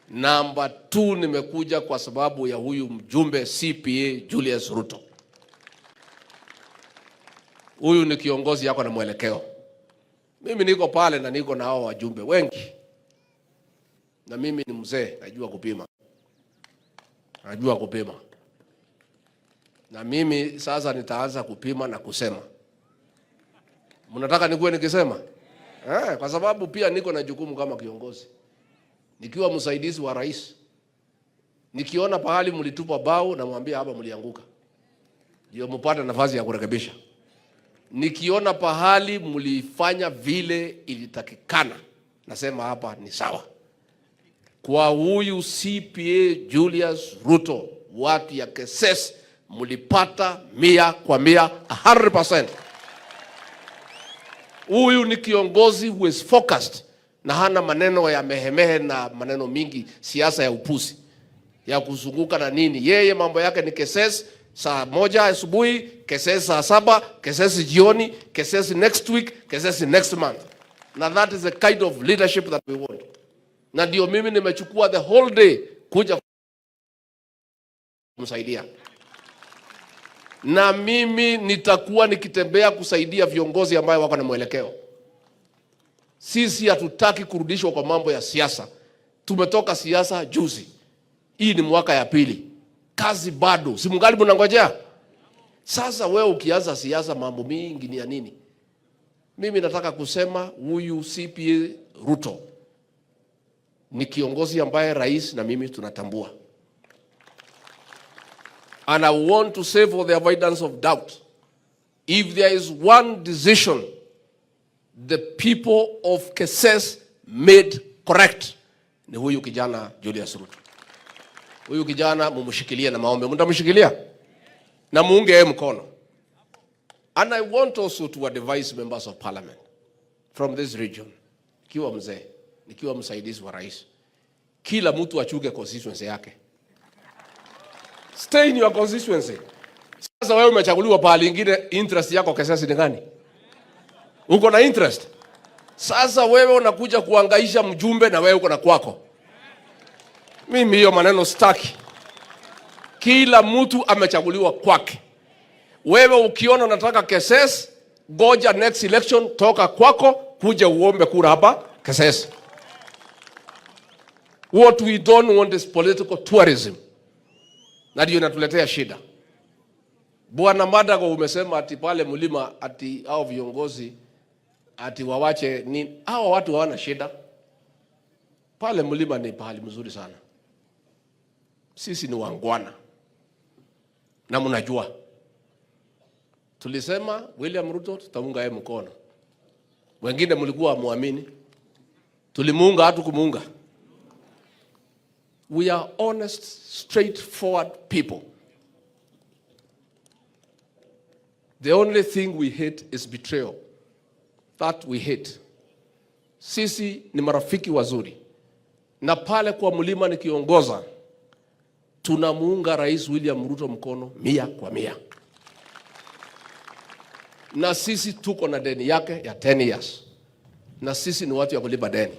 Namba 2, nimekuja kwa sababu ya huyu mjumbe CPA Julius Ruto. Huyu ni kiongozi yako na mwelekeo. Mimi niko pale na niko na hao wajumbe wengi. Na mimi ni mzee, najua kupima. Najua kupima. Na mimi sasa nitaanza kupima na kusema. Mnataka nikuwe nikisema? Kwa sababu pia niko na jukumu kama kiongozi. Nikiwa msaidizi wa rais, nikiona pahali mlitupa bao na mwambia hapa mlianguka, ndio mpate nafasi ya kurekebisha. Nikiona pahali mlifanya vile ilitakikana, nasema hapa ni sawa. Kwa huyu CPA Julius Ruto, watu ya Keses mlipata 100%, 100%. Huyu ni kiongozi who is focused na hana maneno ya mehemehe na maneno mingi, siasa ya upuzi ya kuzunguka na nini. Yeye mambo yake ni Keses saa 1 asubuhi, Keses saa 7, Keses jioni, Keses next week, Keses next month. Na that is the kind of leadership that we want. Na ndio mimi nimechukua the whole day kuja kumsaidia. Na mimi nitakuwa nikitembea kusaidia viongozi ambao wako na mwelekeo. Sisi hatutaki kurudishwa kwa mambo ya siasa. Tumetoka siasa juzi. Hii ni mwaka ya pili. Kazi bado. Si mungali mnangojea? Sasa wewe ukianza siasa mambo mingi ni ya nini? Mimi nataka kusema huyu CPA Ruto ni kiongozi ambaye rais na mimi tunatambua. And I want to say for the avoidance of doubt, if there is one decision the people of Keses made correct, ni huyu kijana Julius Ruto. Huyu kijana mumshikilie na maombi. Mtamshikilia? Na muunge yeye mkono. And I want also to advise members of parliament from this region. Nikiwa mzee, nikiwa msaidizi wa rais, kila mtu achuke constituency yake. Stay in your constituency. Sasa wewe umechaguliwa pahali ingine, interest yako Keses ni gani? Uko na interest? Sasa wewe unakuja kuangaisha mjumbe na wewe uko na kwako. Mimi hiyo maneno sitaki. Kila mtu amechaguliwa kwake. Wewe ukiona unataka Keses, goja next election, toka kwako kuja uombe kura hapa Keses. What we don't want is political tourism. Na ndio inatuletea shida. Bwana Madago umesema ati pale mlima ati hao viongozi ati wawache nini? Hao watu hawana shida. Pale mlima ni pahali mzuri sana. Sisi ni wangwana. Na mnajua. Tulisema William Ruto tutamunga yeye mkono. Wengine mlikuwa muamini. Tulimuunga hatu kumuunga. We are honest, straightforward people. The only thing we hate is betrayal. That we hate. Sisi ni marafiki wazuri. Na pale kwa mlima nikiongoza, tunamuunga Rais William Ruto mkono 100%. Na sisi tuko na deni yake ya 10 years. Na sisi ni watu ya kulipa deni.